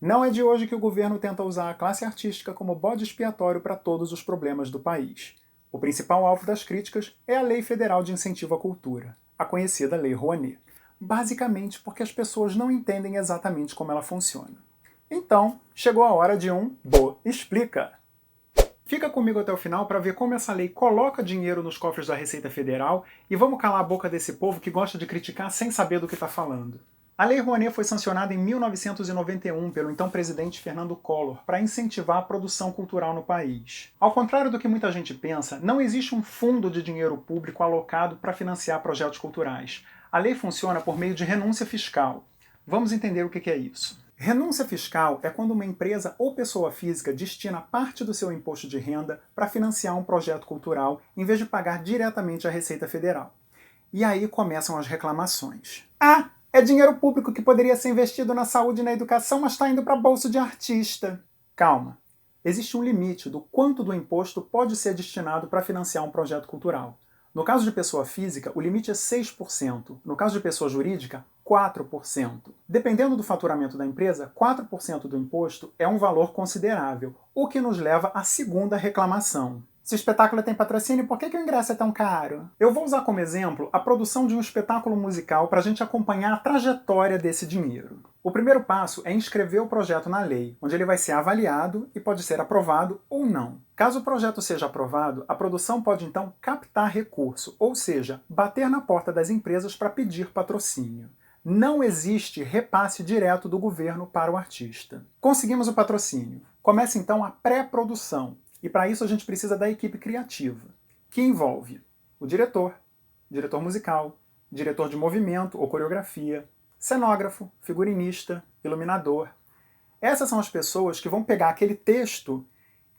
Não é de hoje que o governo tenta usar a classe artística como bode expiatório para todos os problemas do país. O principal alvo das críticas é a Lei Federal de Incentivo à Cultura, a conhecida Lei Rouanet, basicamente porque as pessoas não entendem exatamente como ela funciona. Então, chegou a hora de um Bo Explica! Fica comigo até o final para ver como essa lei coloca dinheiro nos cofres da Receita Federal e vamos calar a boca desse povo que gosta de criticar sem saber do que está falando. A Lei Rouanet foi sancionada em 1991 pelo então presidente Fernando Collor para incentivar a produção cultural no país. Ao contrário do que muita gente pensa, não existe um fundo de dinheiro público alocado para financiar projetos culturais. A lei funciona por meio de renúncia fiscal. Vamos entender o que é isso. Renúncia fiscal é quando uma empresa ou pessoa física destina parte do seu imposto de renda para financiar um projeto cultural em vez de pagar diretamente à Receita Federal. E aí começam as reclamações. Ah, é dinheiro público que poderia ser investido na saúde e na educação, mas está indo para bolso de artista. Calma. Existe um limite do quanto do imposto pode ser destinado para financiar um projeto cultural. No caso de pessoa física, o limite é 6%. No caso de pessoa jurídica, 4%. Dependendo do faturamento da empresa, 4% do imposto é um valor considerável, o que nos leva à segunda reclamação. Se o espetáculo tem patrocínio, por que o ingresso é tão caro? Eu vou usar como exemplo a produção de um espetáculo musical para a gente acompanhar a trajetória desse dinheiro. O primeiro passo é inscrever o projeto na lei, onde ele vai ser avaliado e pode ser aprovado ou não. Caso o projeto seja aprovado, a produção pode então captar recurso, ou seja, bater na porta das empresas para pedir patrocínio. Não existe repasse direto do governo para o artista. Conseguimos o patrocínio. Começa então a pré-produção. E para isso a gente precisa da equipe criativa, que envolve o diretor musical, diretor de movimento ou coreografia, cenógrafo, figurinista, iluminador. Essas são as pessoas que vão pegar aquele texto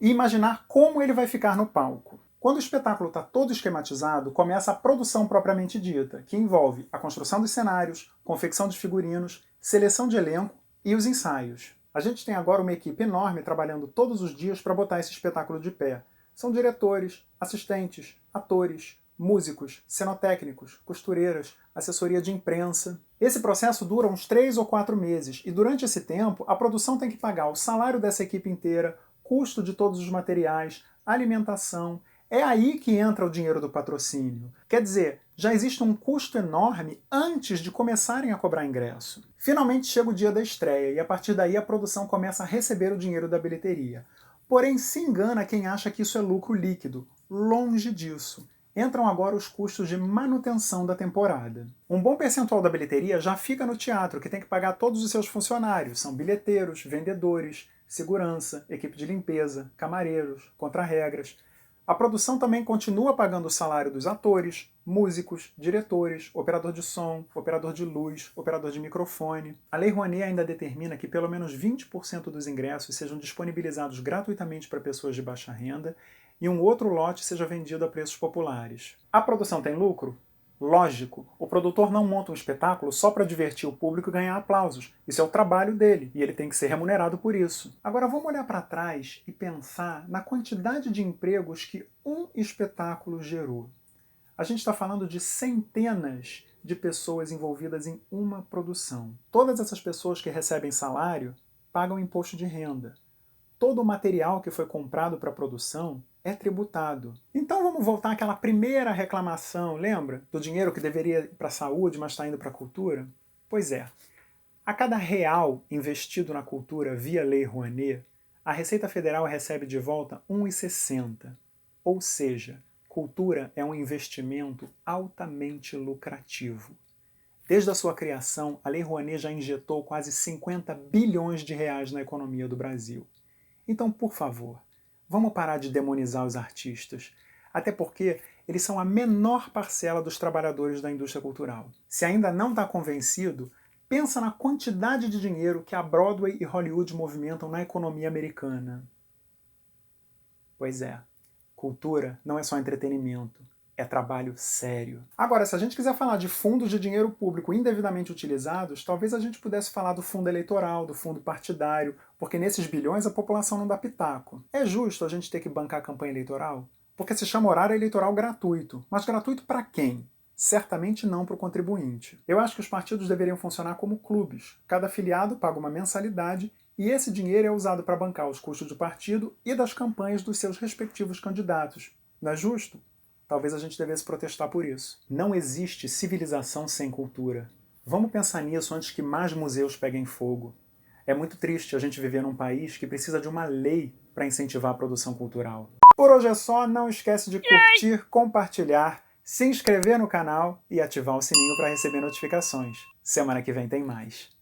e imaginar como ele vai ficar no palco. Quando o espetáculo está todo esquematizado, começa a produção propriamente dita, que envolve a construção dos cenários, confecção de figurinos, seleção de elenco e os ensaios. A gente tem agora uma equipe enorme trabalhando todos os dias para botar esse espetáculo de pé. São diretores, assistentes, atores, músicos, cenotécnicos, costureiras, assessoria de imprensa. Esse processo dura uns 3 ou 4 meses e durante esse tempo a produção tem que pagar o salário dessa equipe inteira, custo de todos os materiais, alimentação. É aí que entra o dinheiro do patrocínio. Quer dizer, já existe um custo enorme antes de começarem a cobrar ingresso. Finalmente chega o dia da estreia e a partir daí a produção começa a receber o dinheiro da bilheteria. Porém, se engana quem acha que isso é lucro líquido. Longe disso. Entram agora os custos de manutenção da temporada. Um bom percentual da bilheteria já fica no teatro, que tem que pagar todos os seus funcionários. São bilheteiros, vendedores, segurança, equipe de limpeza, camareiros, contra-regras. A produção também continua pagando o salário dos atores, músicos, diretores, operador de som, operador de luz, operador de microfone. A Lei Rouanet ainda determina que pelo menos 20% dos ingressos sejam disponibilizados gratuitamente para pessoas de baixa renda e um outro lote seja vendido a preços populares. A produção tem lucro? Lógico, o produtor não monta um espetáculo só para divertir o público e ganhar aplausos. Isso é o trabalho dele, e ele tem que ser remunerado por isso. Agora vamos olhar para trás e pensar na quantidade de empregos que um espetáculo gerou. A gente está falando de centenas de pessoas envolvidas em uma produção. Todas essas pessoas que recebem salário pagam imposto de renda. Todo o material que foi comprado para a produção é tributado. Então vamos voltar àquela primeira reclamação, lembra? Do dinheiro que deveria ir para a saúde, mas está indo para a cultura? Pois é. A cada real investido na cultura via Lei Rouanet, a Receita Federal recebe de volta R$ 1,60. Ou seja, cultura é um investimento altamente lucrativo. Desde a sua criação, a Lei Rouanet já injetou quase 50 bilhões de reais na economia do Brasil. Então, por favor, vamos parar de demonizar os artistas, até porque eles são a menor parcela dos trabalhadores da indústria cultural. Se ainda não está convencido, pensa na quantidade de dinheiro que a Broadway e Hollywood movimentam na economia americana. Pois é, cultura não é só entretenimento, é trabalho sério. Agora, se a gente quiser falar de fundos de dinheiro público indevidamente utilizados, talvez a gente pudesse falar do fundo eleitoral, do fundo partidário, porque nesses bilhões a população não dá pitaco. É justo a gente ter que bancar a campanha eleitoral? Porque se chama horário eleitoral gratuito. Mas gratuito para quem? Certamente não para o contribuinte. Eu acho que os partidos deveriam funcionar como clubes. Cada afiliado paga uma mensalidade E esse dinheiro é usado para bancar os custos do partido e das campanhas dos seus respectivos candidatos. Não é justo? Talvez a gente devesse protestar por isso. Não existe civilização sem cultura. Vamos pensar nisso antes que mais museus peguem fogo. É muito triste a gente viver num país que precisa de uma lei para incentivar a produção cultural. Por hoje é só, não esquece de curtir, compartilhar, se inscrever no canal e ativar o sininho para receber notificações. Semana que vem tem mais.